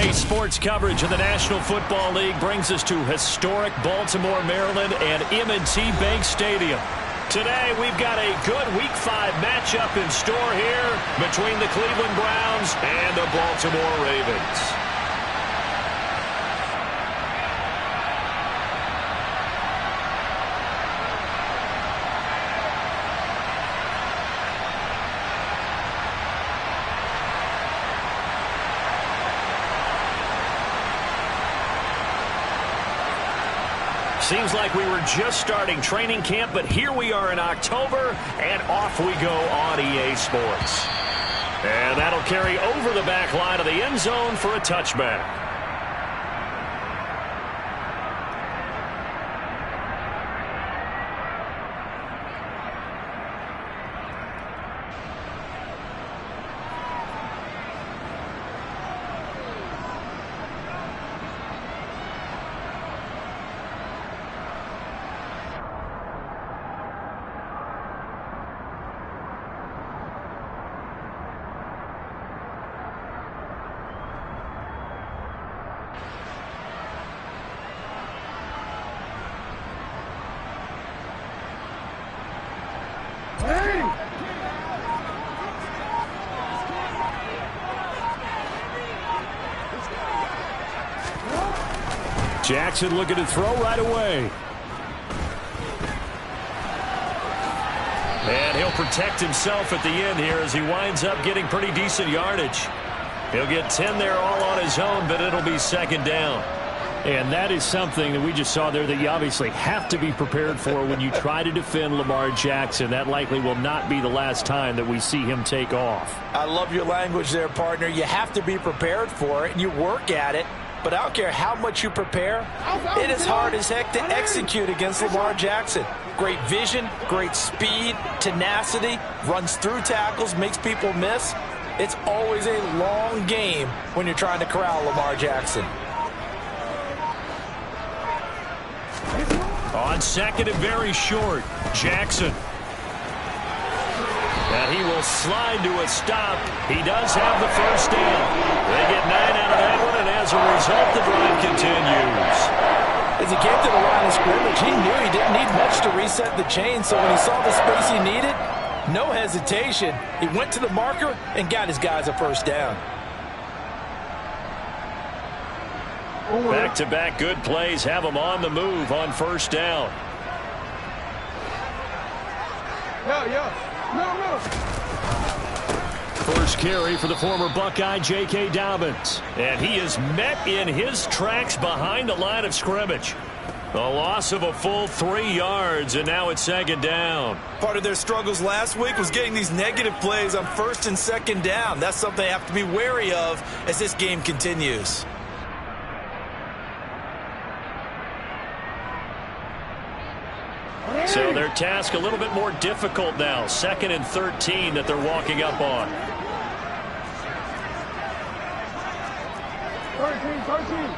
EA Sports coverage of the National Football League brings us to historic Baltimore, Maryland, and M&T Bank Stadium. Today, we've got a good Week 5 matchup in store here between the Cleveland Browns and the Baltimore Ravens. Seems like we were just starting training camp, but here we are in October, and off we go on EA Sports. And that'll carry over the back line of the end zone for a touchback. Jackson looking to throw right away. And he'll protect himself at the end here as he winds up getting pretty decent yardage. He'll get 10 there all on his own, but it'll be second down. And that is something that we just saw there that you obviously have to be prepared for when you try to defend Lamar Jackson. That likely will not be the last time that we see him take off. I love your language there, partner. You have to be prepared for it, and you work at it. But I don't care how much you prepare, it is hard as heck to execute against Lamar Jackson. Great vision, great speed, tenacity, runs through tackles, makes people miss. It's always a long game when you're trying to corral Lamar Jackson. On second and very short, Jackson. And he will slide to a stop. He does have the first down. They get 9 out of that one, and as a result, the drive continues. As he came to the line of scrimmage, he knew he didn't need much to reset the chain, so when he saw the space he needed, no hesitation. He went to the marker and got his guys a first down. Back-to-back good plays have him on the move on first down. First carry for the former Buckeye, J.K. Dobbins. And he is met in his tracks behind the line of scrimmage. A loss of a full 3 yards, and now it's second down. Part of their struggles last week was getting these negative plays on first and second down. That's something they have to be wary of as this game continues. So their task a little bit more difficult now. 2nd and 13 that they're walking up on. 13.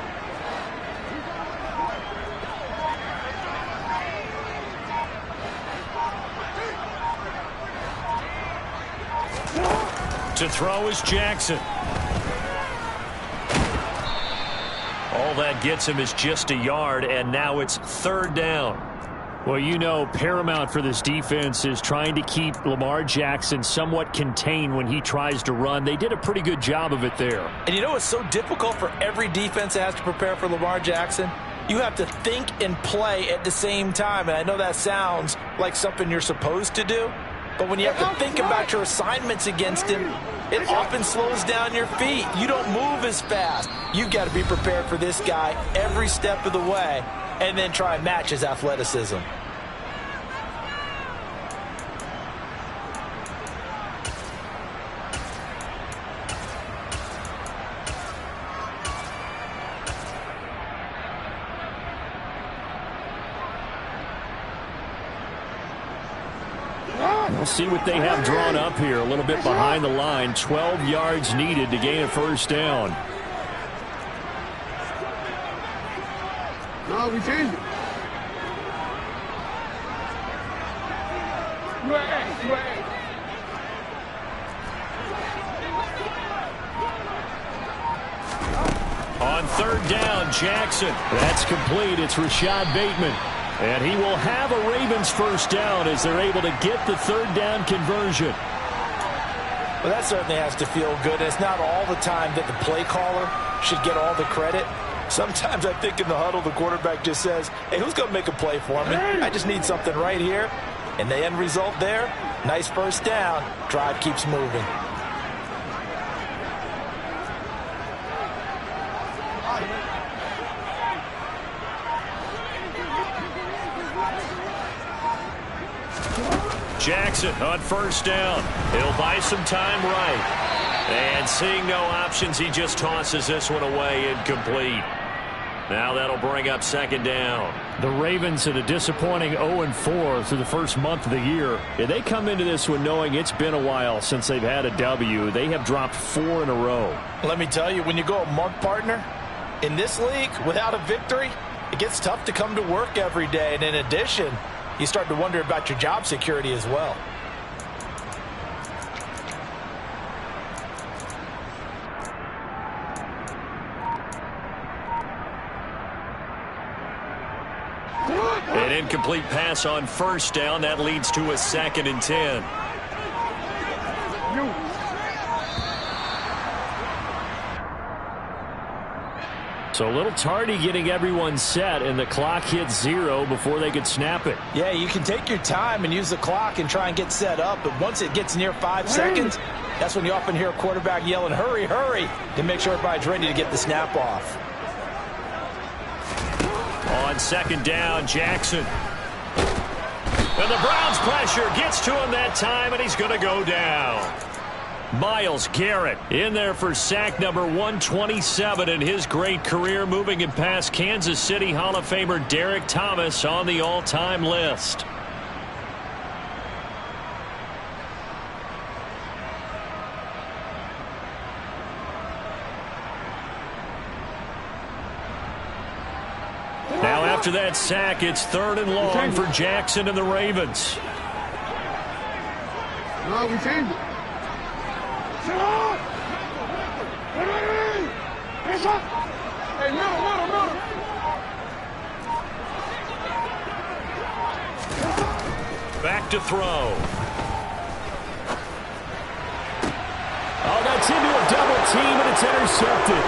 To throw is Jackson. All that gets him is just a yard, and now it's third down. Well, you know, paramount for this defense is trying to keep Lamar Jackson somewhat contained when he tries to run. They did a pretty good job of it there. And you know it's so difficult for every defense that has to prepare for Lamar Jackson? You have to think and play at the same time. And I know that sounds like something you're supposed to do, but when you have to think about your assignments against him, it often slows down your feet. You don't move as fast. You've got to be prepared for this guy every step of the way and then try and match his athleticism. We'll see what they have drawn up here. A little bit behind the line. 12 yards needed to gain a first down. No, we changed it. third down, Jackson. That's complete. It's Rashad Bateman. And he will have a Ravens first down as they're able to get the third down conversion. Well, that certainly has to feel good. It's not all the time that the play caller should get all the credit. Sometimes I think in the huddle, the quarterback just says, hey, who's going to make a play for me? I just need something right here. And the end result there, nice first down. Drive keeps moving. Jackson on first down. He'll buy some time right. And seeing no options, he just tosses this one away, incomplete. Now that'll bring up second down. The Ravens at a disappointing 0-4 through the first month of the year. And they come into this one knowing it's been a while since they've had a W. They have dropped 4 in a row. Let me tell you, when you go a month, partner, in this league, without a victory, it gets tough to come to work every day. And in addition, you start to wonder about your job security as well. An incomplete pass on first down. That leads to a 2nd and 10. So a little tardy getting everyone set, and the clock hits 0 before they could snap it. Yeah, you can take your time and use the clock and try and get set up, but once it gets near 5 seconds, that's when you often hear a quarterback yelling, hurry, hurry, to make sure everybody's ready to get the snap off. On second down, Jackson. And the Browns pressure gets to him that time, and he's going to go down. Myles Garrett in there for sack number 127 in his great career, moving it past Kansas City Hall of Famer Derek Thomas on the all-time list. Now after that sack, it's 3rd and long for Jackson and the Ravens. No, we changed it. Hey, middle. Back to throw. Oh, that's into a double team, and it's intercepted.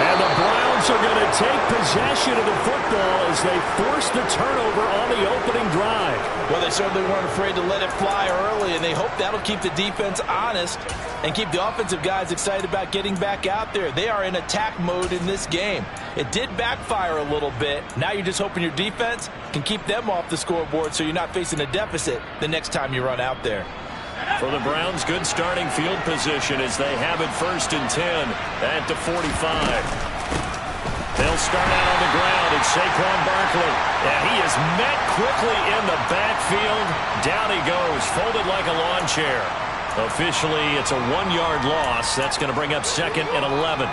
And the Browns are going to take possession of the football as they force the turnover on the opening drive. Well, they certainly weren't afraid to let it fly early, and they hope that'll keep the defense honest and keep the offensive guys excited about getting back out there. They are in attack mode in this game. It did backfire a little bit. Now you're just hoping your defense can keep them off the scoreboard so you're not facing a deficit the next time you run out there. For the Browns, good starting field position as they have it 1st and 10 at the 45. They'll start out on the ground. It's Saquon Barkley. And he is met quickly in the backfield. Down he goes, folded like a lawn chair. Officially, it's a 1-yard loss. That's going to bring up 2nd and 11.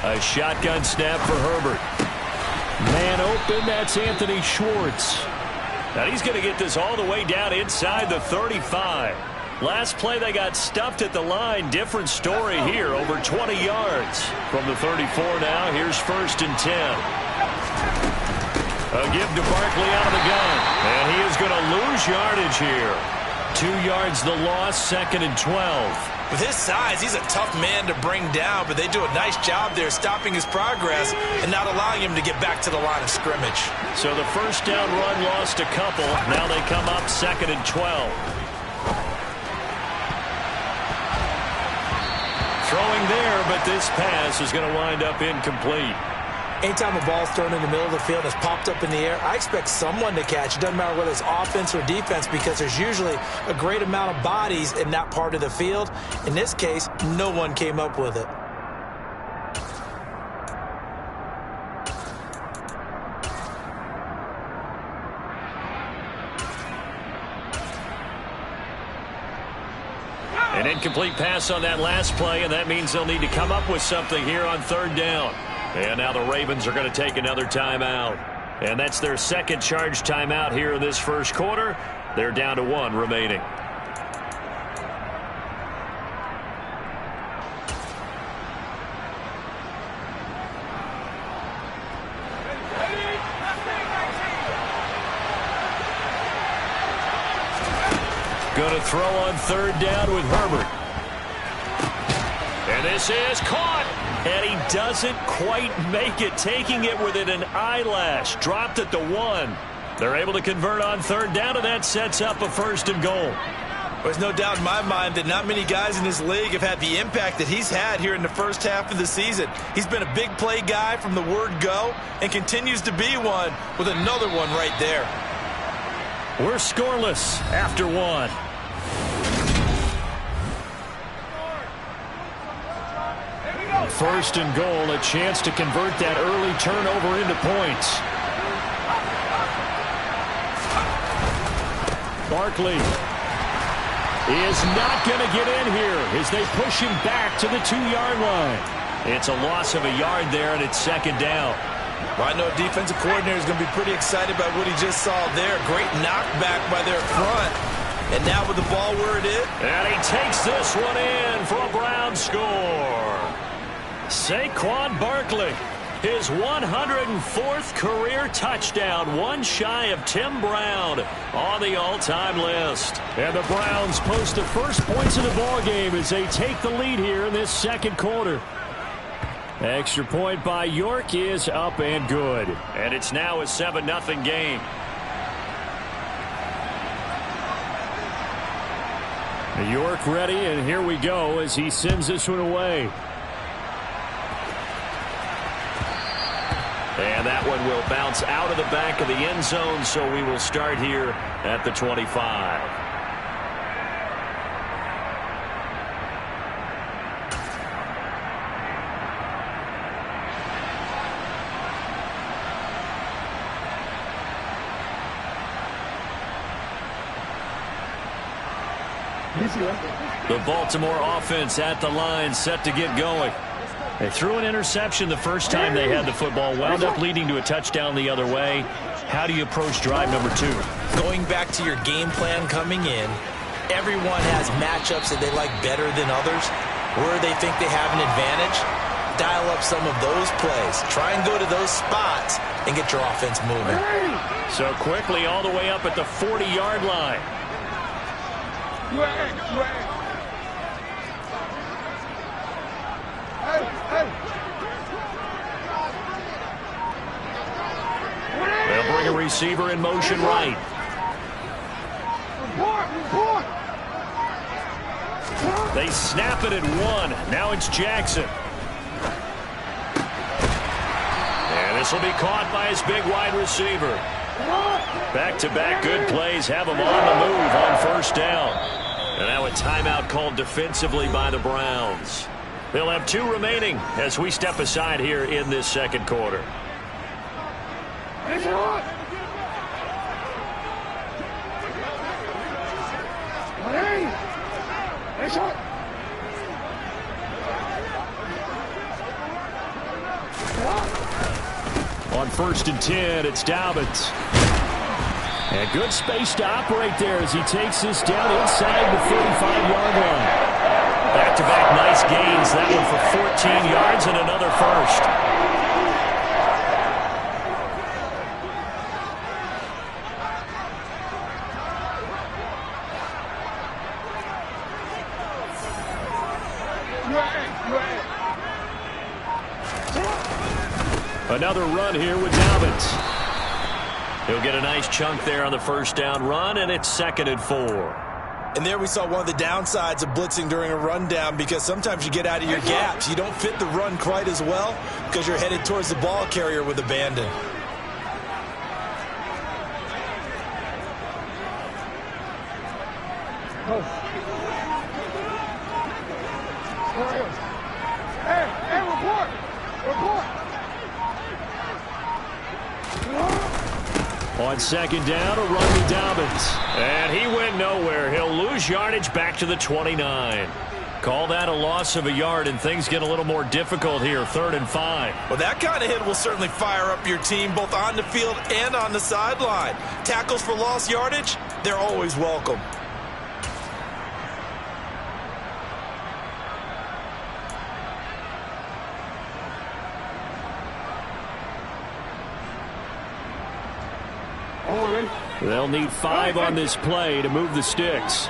A shotgun snap for Herbert. Man open, that's Anthony Schwartz. Now he's going to get this all the way down inside the 35. Last play they got stuffed at the line. Different story here, over 20 yards. From the 34 now, here's 1st and 10. A give to Barkley out of the gun. And he is going to lose yardage here. 2 yards the loss, 2nd and 12. With his size, he's a tough man to bring down, but they do a nice job there stopping his progress and not allowing him to get back to the line of scrimmage. So the first down run lost a couple. Now they come up 2nd and 12. Throwing there, but this pass is going to wind up incomplete. Anytime a ball's thrown in the middle of the field and it's popped up in the air, I expect someone to catch. It doesn't matter whether it's offense or defense because there's usually a great amount of bodies in that part of the field. In this case, no one came up with it. An incomplete pass on that last play, and that means they'll need to come up with something here on third down. And now the Ravens are going to take another timeout. And that's their second charge timeout here in this first quarter. They're down to 1 remaining. Going to throw on third down with Herbert. And this is caught. And he doesn't quite make it, taking it within an eyelash. Dropped at the 1. They're able to convert on third down, and that sets up a 1st and goal. There's no doubt in my mind that not many guys in this league have had the impact that he's had here in the first half of the season. He's been a big play guy from the word go and continues to be one with another one right there. We're scoreless after 1. First and goal, a chance to convert that early turnover into points. Barkley is not going to get in here as they push him back to the 2-yard line. It's a loss of a yard there, and it's second down. Well, I know defensive coordinator is going to be pretty excited about what he just saw there. Great knockback by their front. And now with the ball where it is. And he takes this one in for a Brown score. Saquon Barkley, his 104th career touchdown, one shy of Tim Brown on the all-time list. And the Browns post the first points of the ballgame as they take the lead here in this second quarter. Extra point by York is up and good. And it's now a 7-0 game. York ready, and here we go as he sends this one away. And that one will bounce out of the back of the end zone, so we will start here at the 25. The Baltimore offense at the line, set to get going. They threw an interception the first time they had the football, wound up leading to a touchdown the other way. How do you approach drive number 2? Going back to your game plan coming in, everyone has matchups that they like better than others. Where they think they have an advantage, dial up some of those plays. Try and go to those spots and get your offense moving. So quickly all the way up at the 40-yard line. They'll bring a receiver in motion right. They snap it at 1. Now it's Jackson. And this will be caught by his big wide receiver. Back-to-back good plays have him on the move on first down. And now a timeout called defensively by the Browns. They'll have 2 remaining as we step aside here in this second quarter. On 1st and 10, it's Dobbins. And good space to operate there as he takes this down inside the 35-yard line. Back-to-back nice gains. That one for 14 yards and another first. Another run here with Dobbins. He'll get a nice chunk there on the first down run, and it's 2nd and 4. And there we saw one of the downsides of blitzing during a rundown, because sometimes you get out of your gaps. You don't fit the run quite as well because you're headed towards the ball carrier with abandon. Hey, report! On second down, a run to Dobbins. And he went nowhere. He'll lose yardage back to the 29. Call that a loss of a yard, and things get a little more difficult here, 3rd and 5. Well, that kind of hit will certainly fire up your team both on the field and on the sideline. Tackles for lost yardage, they're always welcome. They'll need 5 on this play to move the sticks.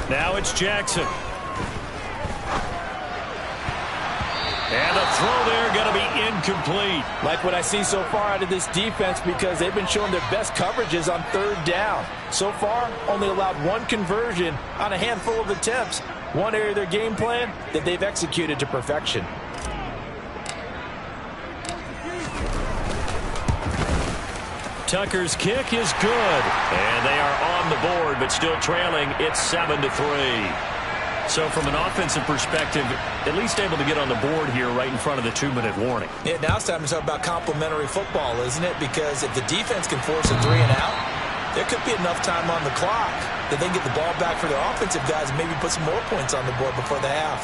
Now it's Jackson. And the throw there going to be incomplete. Like what I see so far out of this defense, because they've been showing their best coverages on 3rd down. So far, only allowed 1 conversion on a handful of attempts. One area of their game plan that they've executed to perfection. Tucker's kick is good. And they are on the board, but still trailing. It's 7-3. So from an offensive perspective, at least able to get on the board here right in front of the 2-minute warning. Yeah, now it's time to talk about complementary football, isn't it? Because if the defense can force a 3 and out, there could be enough time on the clock that they can get the ball back for their offensive guys and maybe put some more points on the board before the half.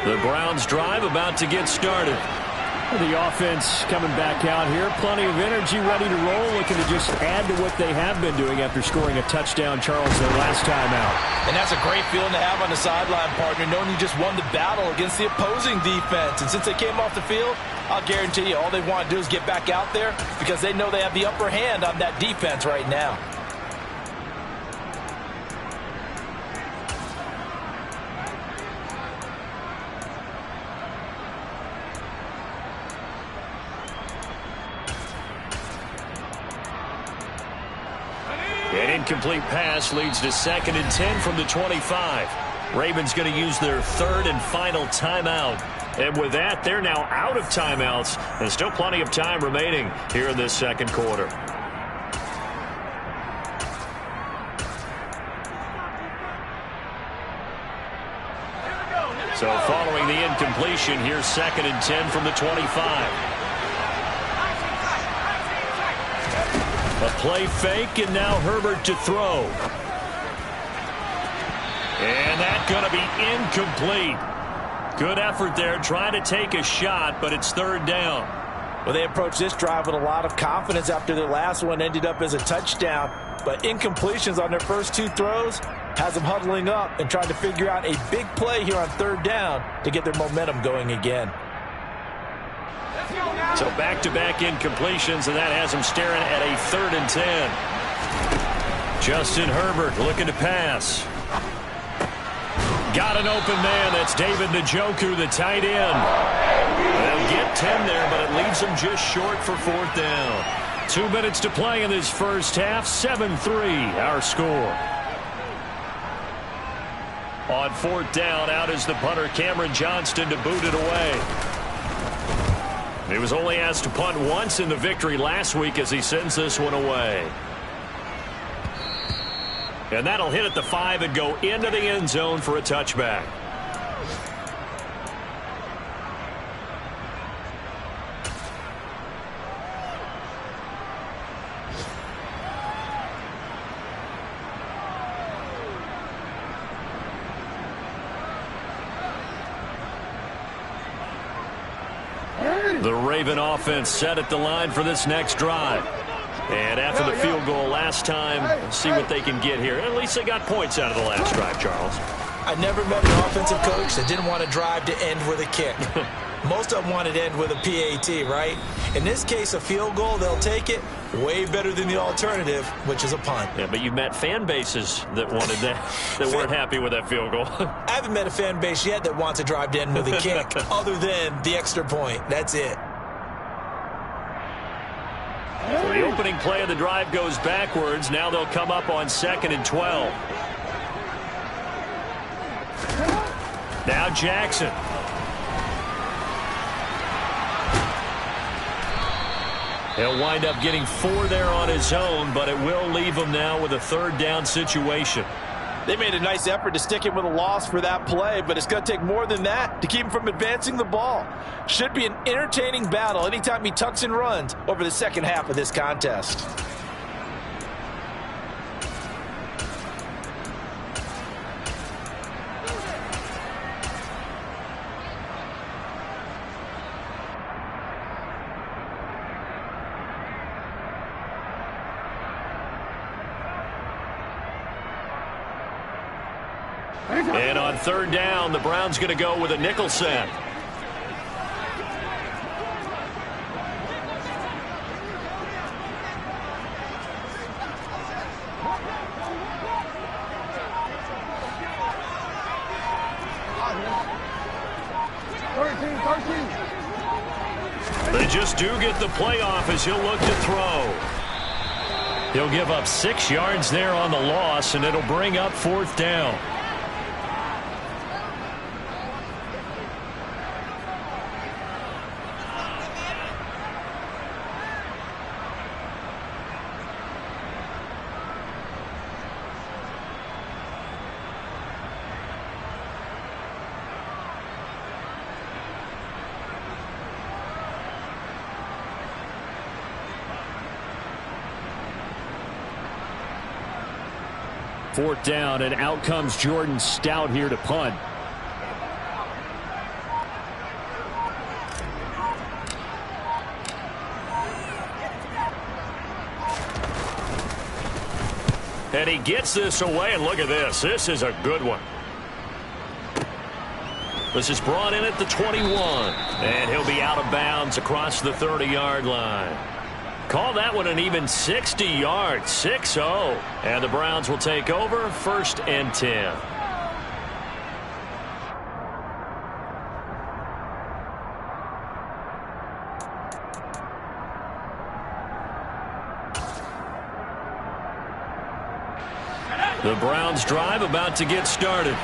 The Browns drive about to get started. The offense coming back out here. Plenty of energy, ready to roll, looking to just add to what they have been doing after scoring a touchdown, Charles, their last time out. And that's a great feeling to have on the sideline, partner, knowing you just won the battle against the opposing defense. And since they came off the field, I'll guarantee you all they want to do is get back out there because they know they have the upper hand on that defense right now. An incomplete pass leads to 2nd and 10 from the 25. Ravens going to use their 3rd and final timeout. And with that, they're now out of timeouts. There's still plenty of time remaining here in this 2nd quarter. So following the incompletion, here's 2nd and 10 from the 25. A play fake, and now Herbert to throw. And that's going to be incomplete. Good effort there, trying to take a shot, but it's 3rd down. Well, they approached this drive with a lot of confidence after their last one ended up as a touchdown. But incompletions on their first 2 throws has them huddling up and trying to figure out a big play here on 3rd down to get their momentum going again. So back-to-back incompletions, and that has him staring at a 3rd and 10. Justin Herbert looking to pass. Got an open man. That's David Njoku, the tight end. They'll get 10 there, but it leaves them just short for 4th down. 2 minutes to play in this first half. 7-3, our score. On 4th down, out is the punter, Cameron Johnston, to boot it away. He was only asked to punt once in the victory last week as he sends this one away. And that'll hit at the 5 and go into the end zone for a touchback. The Raven offense set at the line for this next drive. And after the field goal last time, we'll see what they can get here. At least they got points out of the last drive, Charles. I never met an offensive coach that didn't want to drive to end with a kick. Most of them wanted to end with a PAT, right? In this case, a field goal, they'll take it. Way better than the alternative, which is a punt. Yeah, but you've met fan bases that wanted that, that weren't happy with that field goal. I haven't met a fan base yet that wants to drive to end with a kick, other than the extra point. That's it. So the opening play of the drive goes backwards. Now they'll come up on 2nd and 12. Now Jackson. He'll wind up getting 4 there on his own, but it will leave him now with a 3rd down situation. They made a nice effort to stick him with a loss for that play, but it's going to take more than that to keep him from advancing the ball. Should be an entertaining battle anytime he tucks and runs over the second half of this contest. And on 3rd down, the Browns going to go with a nickel set. They just do get the playoff as he'll look to throw. He'll give up 6 yards there on the loss, and it'll bring up 4th down. Fourth down, and out comes Jordan Stout here to punt. And he gets this away, and look at this. This is a good one. This is brought in at the 21, and he'll be out of bounds across the 30-yard line. Call that one an even 60 yards, 6-0. And the Browns will take over 1st and 10. The Browns drive about to get started.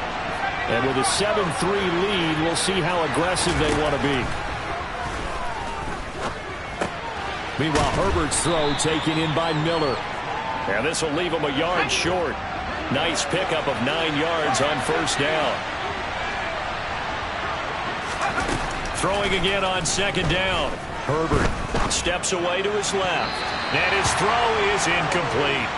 And with a 7-3 lead, we'll see how aggressive they want to be. Meanwhile, Herbert's throw taken in by Miller. And this will leave him a yard short. Nice pickup of 9 yards on 1st down. Throwing again on 2nd down. Herbert steps away to his left. And his throw is incomplete.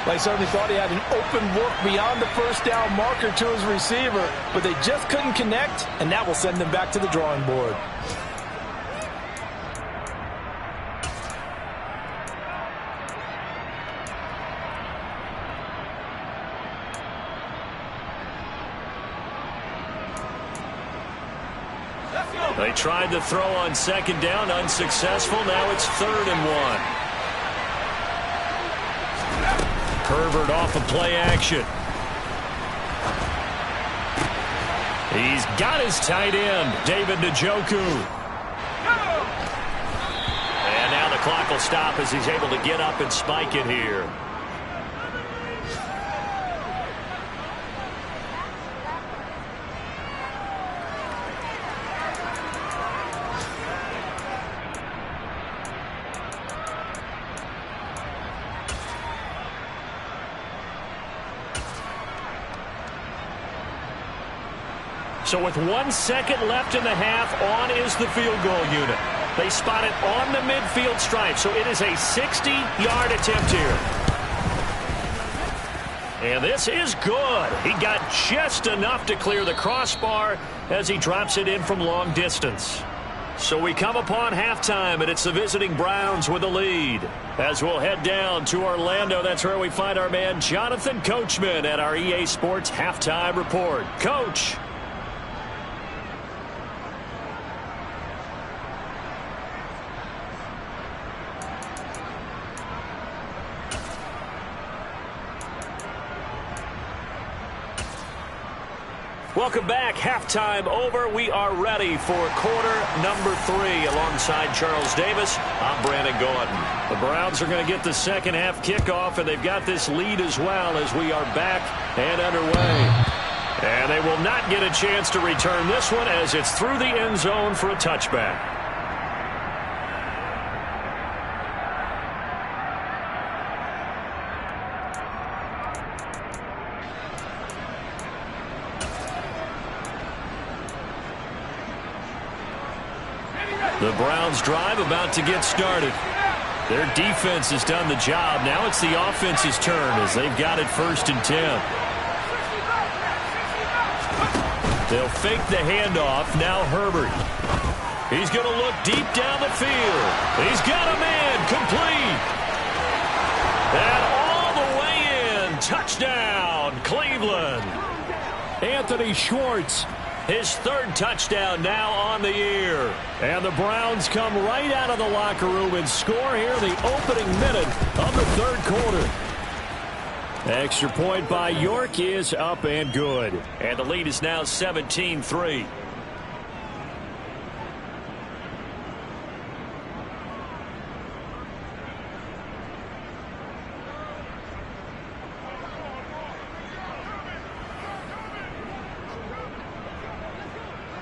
They certainly thought he had an open look beyond the 1st down marker to his receiver, but they just couldn't connect, and that will send them back to the drawing board. They tried to throw on 2nd down, unsuccessful. Now it's 3rd and 1. Herbert off of play action. He's got his tight end, David Njoku. And now the clock will stop as he's able to get up and spike it here. So with 1 second left in the half, on is the field goal unit. They spot it on the midfield stripe, so it is a 60-yard attempt here. And this is good. He got just enough to clear the crossbar as he drops it in from long distance. So we come upon halftime, and it's the visiting Browns with the lead. As we'll head down to Orlando, that's where we find our man Jonathan Coachman at our EA Sports Halftime Report. Coach. Welcome back. Halftime over. We are ready for quarter number 3. Alongside Charles Davis, I'm Brandon Gordon. The Browns are going to get the second half kickoff, and they've got this lead as well as we are back and underway. And they will not get a chance to return this one as it's through the end zone for a touchback. The Browns drive about to get started. Their defense has done the job. Now it's the offense's turn as they've got it 1st and 10. They'll fake the handoff. Now Herbert. He's going to look deep down the field. He's got a man complete. And all the way in. Touchdown, Cleveland. Anthony Schwartz. His 3rd touchdown now on the year. And the Browns come right out of the locker room and score here in the opening minute of the 3rd quarter. Extra point by York is up and good. And the lead is now 17-3.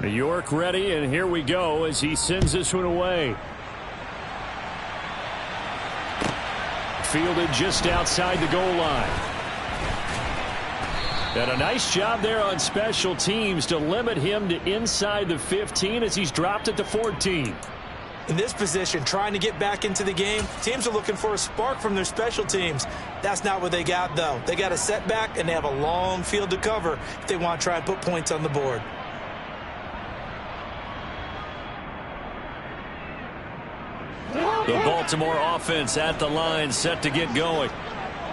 New York ready, and here we go as he sends this one away. Fielded just outside the goal line. And a nice job there on special teams to limit him to inside the 15 as he's dropped it to 14. In this position, trying to get back into the game, teams are looking for a spark from their special teams. That's not what they got, though. They got a setback, and they have a long field to cover if they want to try and put points on the board. The Baltimore offense at the line, set to get going.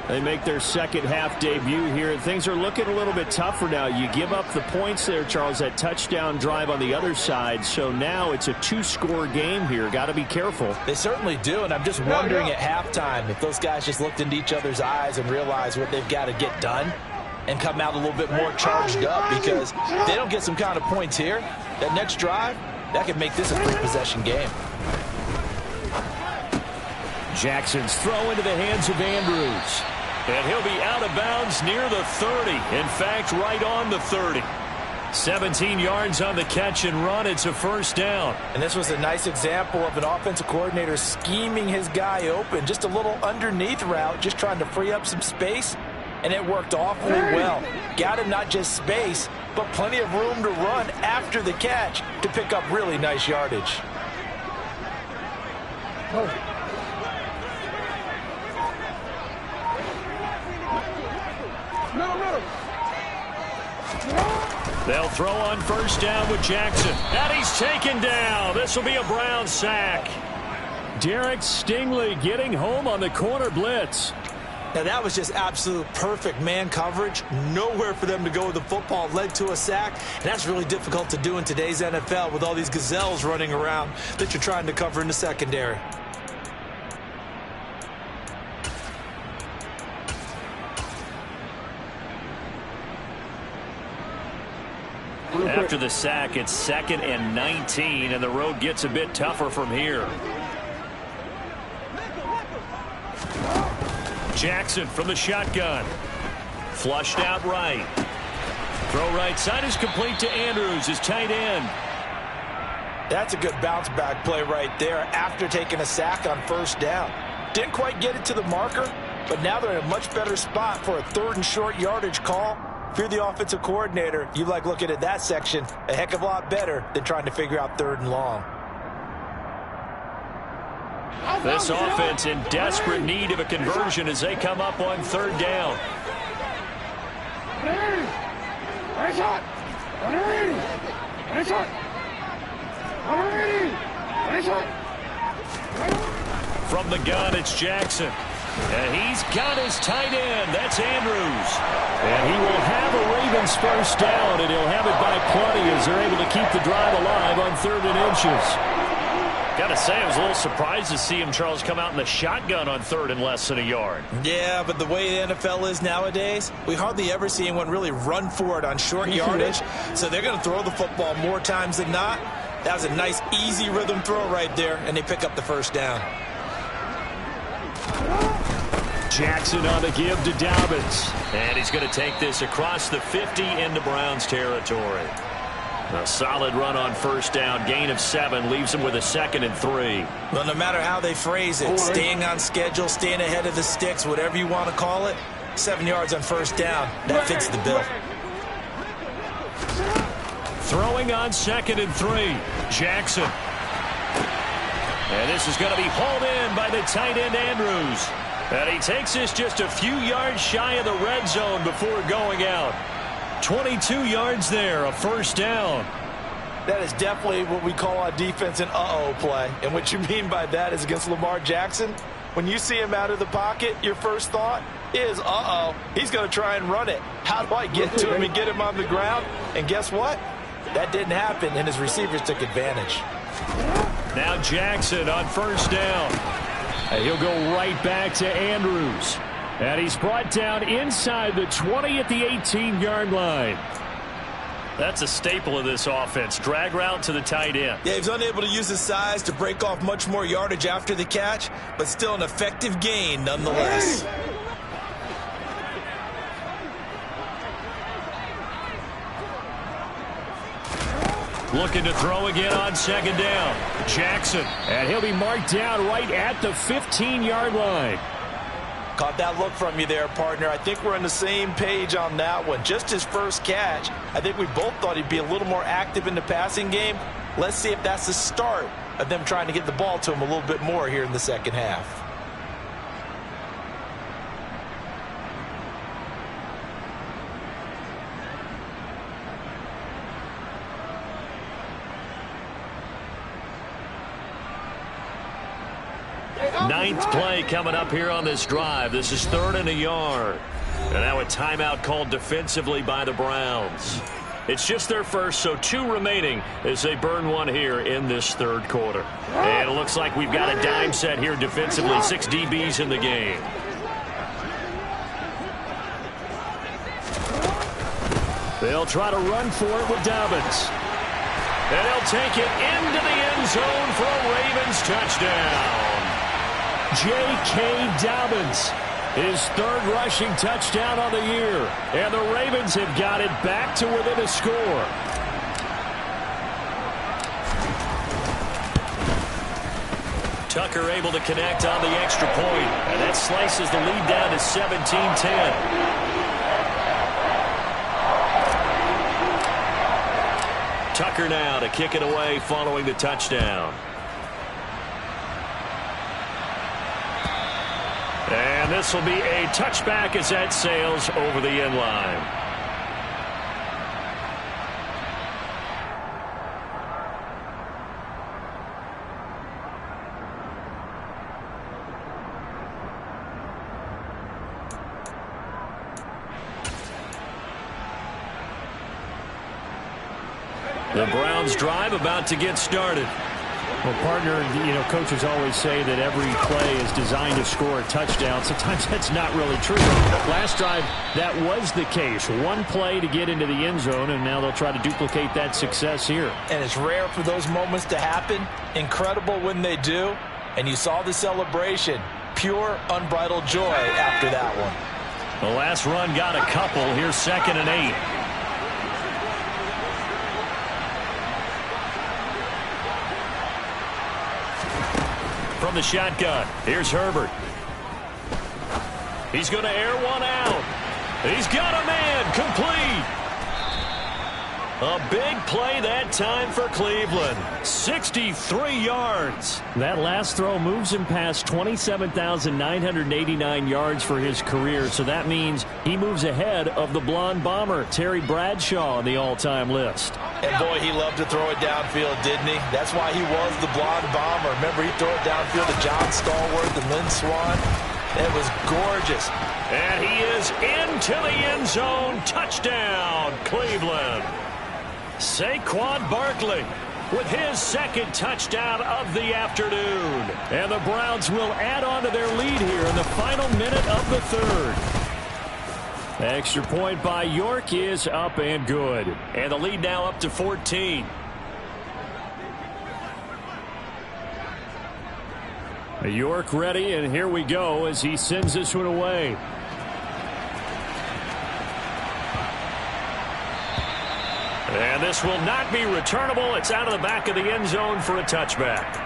They make their second half debut here. Things are looking a little bit tougher now. You give up the points there, Charles, that touchdown drive on the other side. So now it's a 2-score game here. Got to be careful. They certainly do, and I'm just wondering at halftime if those guys just looked into each other's eyes and realized what they've got to get done and come out a little bit more charged up, because if they don't get some kind of points here, that next drive, that could make this a 3-possession game. Jackson's throw into the hands of Andrews. And he'll be out of bounds near the 30. In fact, right on the 30. 17 yards on the catch and run. It's a 1st down. And this was a nice example of an offensive coordinator scheming his guy open. Just a little underneath route, just trying to free up some space. And it worked awfully well. Got him not just space, but plenty of room to run after the catch to pick up really nice yardage. They'll throw on 1st down with Jackson. And he's taken down. This will be a Brown sack. Derek Stingley getting home on the corner blitz. Now that was just absolute perfect man coverage. Nowhere for them to go with the football. Led to a sack. And that's really difficult to do in today's NFL with all these gazelles running around that you're trying to cover in the secondary. After the sack, it's 2nd and 19, and the road gets a bit tougher from here. Jackson from the shotgun. Flushed out right. Throw right side is complete to Andrews, his tight end. That's a good bounce back play right there after taking a sack on 1st down. Didn't quite get it to the marker, but now they're in a much better spot for a 3rd and short yardage call. If you're the offensive coordinator, you like looking at that section a heck of a lot better than trying to figure out 3rd and long. This offense in desperate need of a conversion as they come up on 3rd down. From the gun, it's Jackson. And he's got his tight end. That's Andrews. And he will have a Ravens 1st down, and he'll have it by plenty as they're able to keep the drive alive on 3rd and inches. Gotta say, I was a little surprised to see him, Charles, come out in the shotgun on 3rd and less than a yard. Yeah, but the way the NFL is nowadays, we hardly ever see anyone really run for it on short yardage. So they're going to throw the football more times than not. That was a nice, easy rhythm throw right there, and they pick up the first down. Jackson on the give to Dobbins. And he's going to take this across the 50 into Browns territory. A solid run on first down. Gain of 7 leaves him with a 2nd and 3. Well, no matter how they phrase it, staying on schedule, staying ahead of the sticks, whatever you want to call it, 7 yards on first down, that fits the bill. Throwing on 2nd and 3. Jackson. And this is going to be hauled in by the tight end Andrews. And he takes this just a few yards shy of the red zone before going out. 22 yards there, a first down. That is definitely what we call on defense an uh-oh play. And what you mean by that is against Lamar Jackson, when you see him out of the pocket, your first thought is, uh-oh, he's going to try and run it. How do I get to him and get him on the ground? And guess what? That didn't happen, and his receivers took advantage. Now Jackson on first down. And he'll go right back to Andrews. And he's brought down inside the 20 at the 18-yard line. That's a staple of this offense. Drag route to the tight end. Yeah, he's unable to use his size to break off much more yardage after the catch, but still an effective gain nonetheless. Looking to throw again on 2nd down. Jackson. And he'll be marked down right at the 15-yard line. Caught that look from you there, partner. I think we're on the same page on that one. Just his first catch. I think we both thought he'd be a little more active in the passing game. Let's see if that's the start of them trying to get the ball to him a little bit more here in the second half. Ninth play coming up here on this drive. This is 3rd and a yard. And now a timeout called defensively by the Browns. It's just their first, so 2 remaining as they burn one here in this 3rd quarter. And it looks like we've got a dime set here defensively. 6 DBs in the game. They'll try to run for it with Dobbins. And they'll take it into the end zone for a Ravens touchdown. J.K. Dobbins, his 3rd rushing touchdown on the year. And the Ravens have got it back to within a score. Tucker able to connect on the extra point. And that slices the lead down to 17-10. Tucker now to kick it away following the touchdown. And this will be a touchback as that sails over the end line. The Browns drive about to get started. Well, partner, coaches always say that every play is designed to score a touchdown. Sometimes that's not really true. Last drive, that was the case. One play to get into the end zone, and now they'll try to duplicate that success here. And it's rare for those moments to happen. Incredible when they do. And you saw the celebration. Pure, unbridled joy after that one. The last run got a couple. Here's 2nd and 8. From the shotgun, here's Herbert. He's going to air one out. He's got a man, complete. A big play that time for Cleveland. 63 yards. That last throw moves him past 27,989 yards for his career, so that means he moves ahead of the blonde bomber, Terry Bradshaw, on the all-time list. And boy, he loved to throw it downfield, didn't he? That's why he was the blonde bomber. Remember, he'd throw it downfield to John Stallworth and Lynn Swann. It was gorgeous. And he is into the end zone. Touchdown, Cleveland. Saquon Barkley. with his second touchdown of the afternoon. And the Browns will add on to their lead here in the final minute of the third. Extra point by York is up and good. And the lead now up to 14. York ready, and here we go as he sends this one away. And this will not be returnable. It's out of the back of the end zone for a touchback.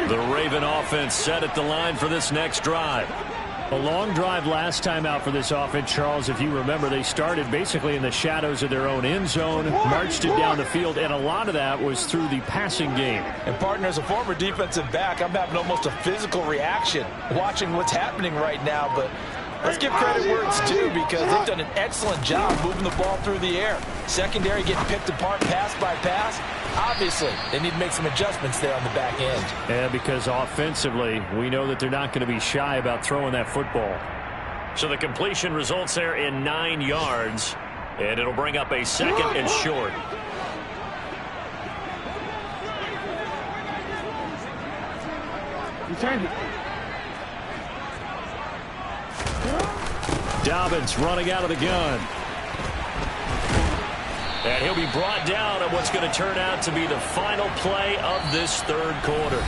The Raven offense set at the line for this next drive. A long drive last time out for this offense, Charles. If you remember, they started basically in the shadows of their own end zone, marched it down the field, and a lot of that was through the passing game. And, partner, as a former defensive back, I'm having almost a physical reaction watching what's happening right now. But let's give credit where it's due, because they've done an excellent job moving the ball through the air. Secondary getting picked apart pass by pass. Obviously, they need to make some adjustments there on the back end. Yeah, because offensively, we know that they're not going to be shy about throwing that football. So the completion results there in 9 yards, and it'll bring up a second and short. Dobbins running out of the gun. And he'll be brought down on what's going to turn out to be the final play of this third quarter.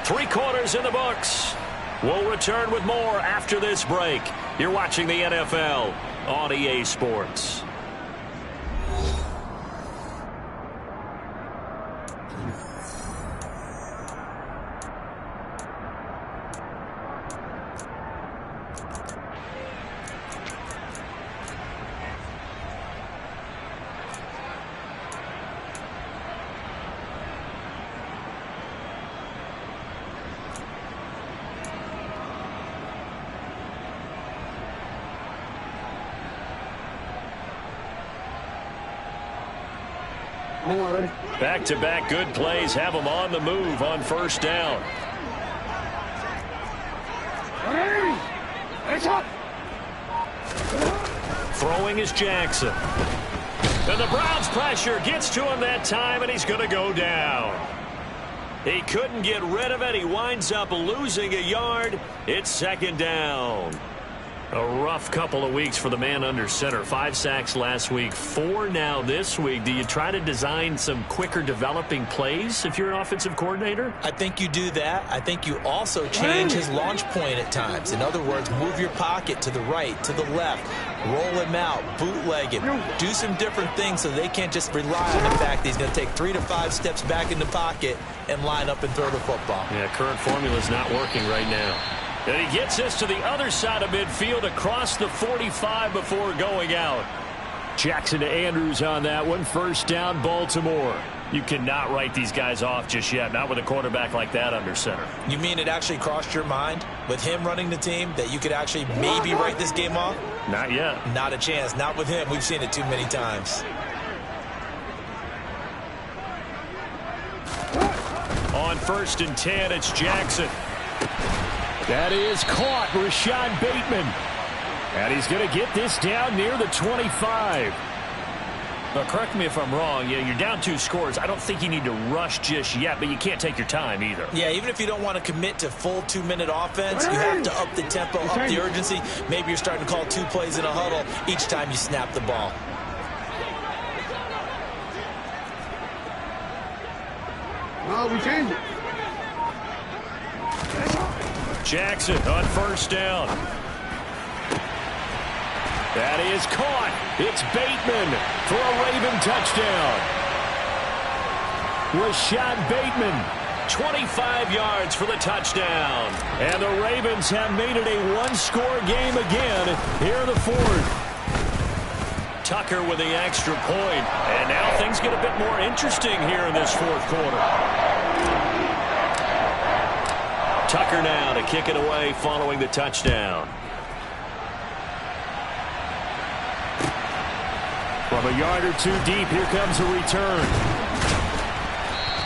3 quarters in the books. We'll return with more after this break. You're watching the NFL on EA Sports. Back-to-back good plays have them on the move on first down. Throwing is Jackson. And the Browns pressure gets to him that time, and he's going to go down. He couldn't get rid of it. He winds up losing a yard. It's second down. A rough couple of weeks for the man under center. 5 sacks last week, 4 now this week. Do you try to design some quicker developing plays if you're an offensive coordinator? I think you do that. I think you also change his launch point at times. In other words, move your pocket to the right, to the left, roll him out, bootleg him, do some different things so they can't just rely on the fact that he's going to take 3 to 5 steps back in the pocket and line up and throw the football. Yeah, current formula is not working right now. And he gets this to the other side of midfield across the 45 before going out. Jackson to Andrews on that one. First down, Baltimore. You cannot write these guys off just yet, not with a quarterback like that under center. You mean it actually crossed your mind with him running the team that you could actually maybe write this game off? Not yet. Not a chance. Not with him. We've seen it too many times. On 1st and 10, it's Jackson. That is caught, Rashad Bateman. And he's going to get this down near the 25. Now, correct me if I'm wrong. Yeah, you're down 2 scores. I don't think you need to rush just yet, but you can't take your time either. Yeah, even if you don't want to commit to full 2-minute offense, you have to up the tempo, up the urgency. Maybe you're starting to call 2 plays in a huddle each time you snap the ball. Oh, we changed it. Jackson on 1st down. That is caught. It's Bateman for a Raven touchdown. Rashad Bateman. 25 yards for the touchdown. And the Ravens have made it a 1-score game again here in the 4th. Tucker with the extra point. And now things get a bit more interesting here in this 4th quarter. Tucker now to kick it away following the touchdown. From a yard or two deep, here comes a return.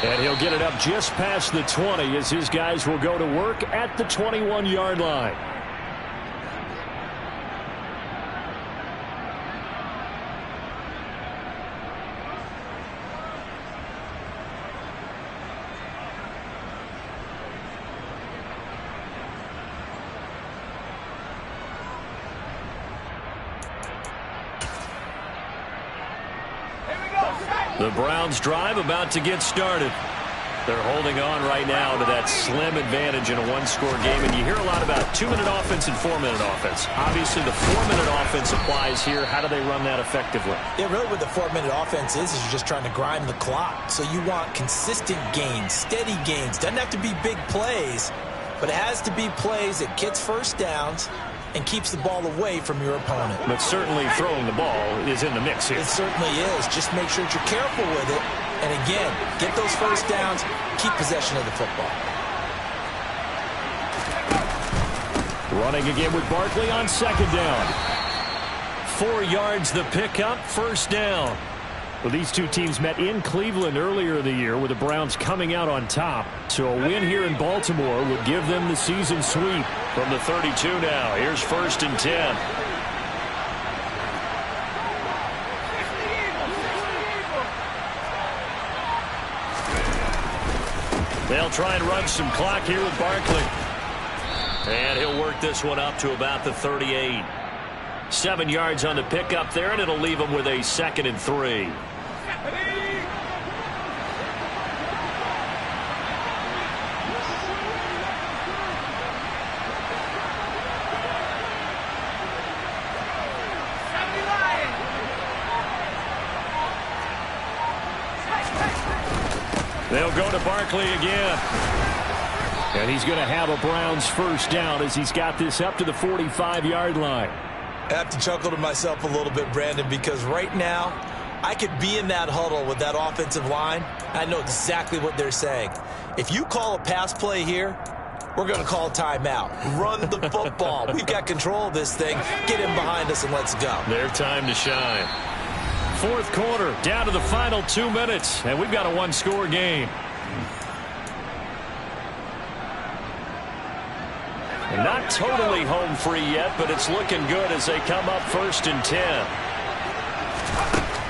And he'll get it up just past the 20 as his guys will go to work at the 21-yard line. The Browns drive about to get started. They're holding on right now to that slim advantage in a one-score game. And you hear a lot about 2-minute offense and 4-minute offense. Obviously, the 4-minute offense applies here. How do they run that effectively? Yeah, really what the 4-minute offense is you're just trying to grind the clock. So you want consistent gains, steady gains. Doesn't have to be big plays, but it has to be plays that gets first downs and keeps the ball away from your opponent. But certainly throwing the ball is in the mix here. It certainly is. Just make sure that you're careful with it. And again, get those first downs, keep possession of the football. Running again with Barkley on second down. 4 yards the pickup, first down. Well, these two teams met in Cleveland earlier in the year with the Browns coming out on top. So a win here in Baltimore would give them the season sweep. From the 32 now, here's 1st and 10. They'll try and run some clock here with Barkley. And he'll work this one up to about the 38. 7 yards on the pickup there, and it'll leave him with a 2nd and 3. They'll go to Barkley again. And he's going to have a Browns first down as he's got this up to the 45-yard line. I have to chuckle to myself a little bit, Brandon, because right now I could be in that huddle with that offensive line. I know exactly what they're saying. If you call a pass play here, we're going to call timeout. Run the football. We've got control of this thing. Get in behind us and let's go. Their time to shine. 4th quarter, down to the final 2 minutes, and we've got a one-score game. And not totally home free yet, but it's looking good as they come up 1st and 10.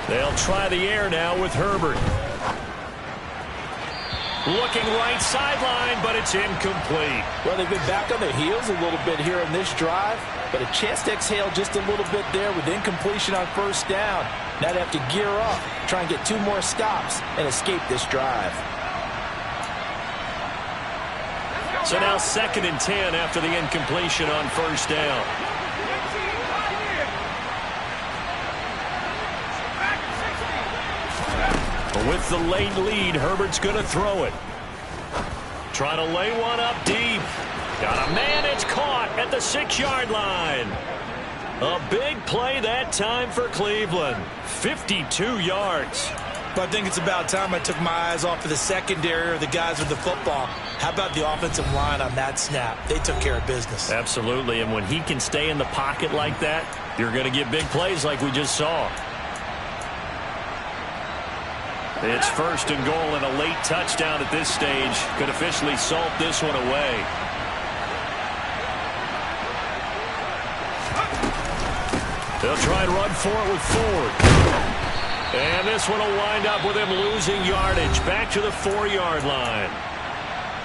They'll try the air now with Herbert. Looking right sideline, but it's incomplete. Well, they've been back on their heels a little bit here in this drive, but a chance to exhale just a little bit there with incompletion on first down. Now they have to gear up, try and get 2 more stops, and escape this drive. So now 2nd and 10 after the incompletion on first down. With the late lead, Herbert's going to throw it. Trying to lay one up deep. Got a man, it's caught at the 6-yard line. A big play that time for Cleveland. 52 yards. But I think it's about time I took my eyes off of the secondary or the guys with the football. How about the offensive line on that snap? They took care of business. Absolutely, and when he can stay in the pocket like that, you're going to get big plays like we just saw. It's 1st and goal and a late touchdown at this stage. Could officially salt this one away. They'll try and run for it with Ford. And this one will wind up with him losing yardage back to the 4-yard line.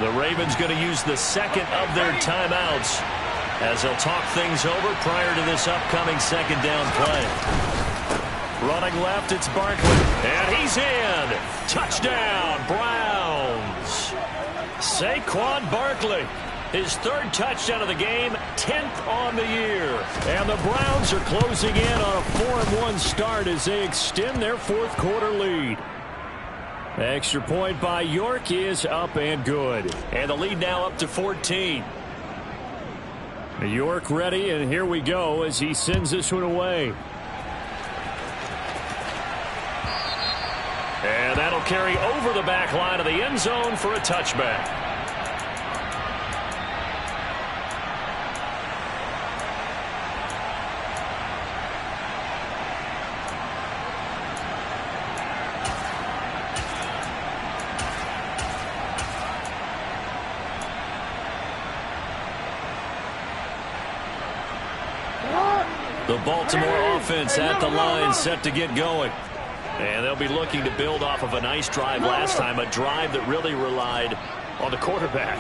The Ravens going to use the 2nd of their timeouts as they'll talk things over prior to this upcoming 2nd down play. Running left, it's Barkley. And he's in. Touchdown, Browns. Saquon Barkley. His 3rd touchdown of the game, 10th on the year. And the Browns are closing in on a 4-1 start as they extend their 4th quarter lead. Extra point by York is up and good. And the lead now up to 14. York ready, and here we go as he sends this one away. And that'll carry over the back line of the end zone for a touchback. The Baltimore offense at the line, set to get going. And they'll be looking to build off of a nice drive last time, a drive that really relied on the quarterback.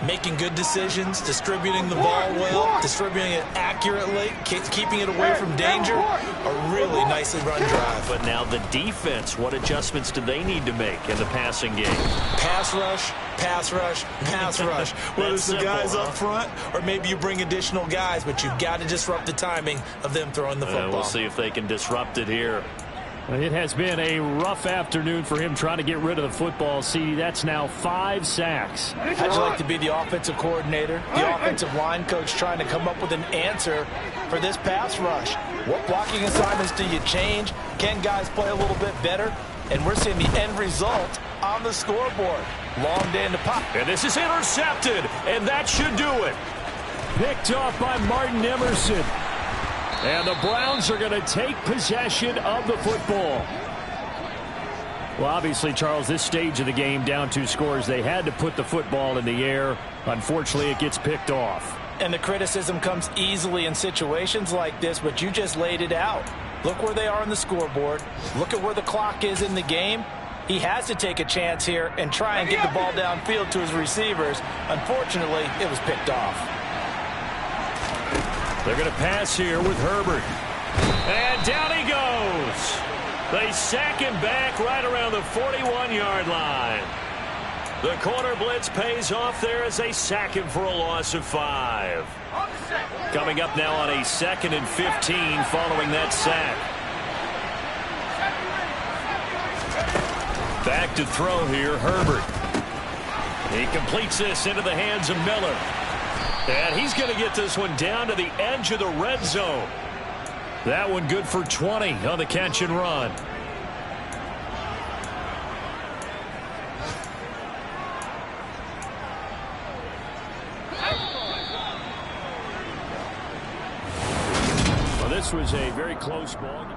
Making good decisions, distributing the ball well, distributing it accurately, keeping it away from danger. A really nicely run drive. But now the defense, what adjustments do they need to make in the passing game? Pass rush, pass rush, pass rush. Whether it's the guys up front or maybe you bring additional guys, but you've got to disrupt the timing of them throwing the football. We'll see if they can disrupt it here. It has been a rough afternoon for him trying to get rid of the football. See, that's now 5 sacks. How'd you like to be the offensive coordinator, the offensive line coach trying to come up with an answer for this pass rush? What blocking assignments do you change? Can guys play a little bit better? And we're seeing the end result on the scoreboard. Long day in the pop. And this is intercepted, and that should do it. Picked off by Martin Emerson. And the Browns are going to take possession of the football. Well, obviously, Charles, this stage of the game, down 2 scores, they had to put the football in the air. Unfortunately, it gets picked off. And the criticism comes easily in situations like this, but you just laid it out. Look where they are on the scoreboard. Look at where the clock is in the game. He has to take a chance here and try and get the ball downfield to his receivers. Unfortunately, it was picked off. They're going to pass here with Herbert. And down he goes. They sack him back right around the 41-yard line. The corner blitz pays off there as they sack him for a loss of 5. Coming up now on a 2nd and 15 following that sack. Back to throw here, Herbert. He completes this into the hands of Miller. And he's going to get this one down to the edge of the red zone. That one good for 20 on the catch and run. Well, this was a very close ball game.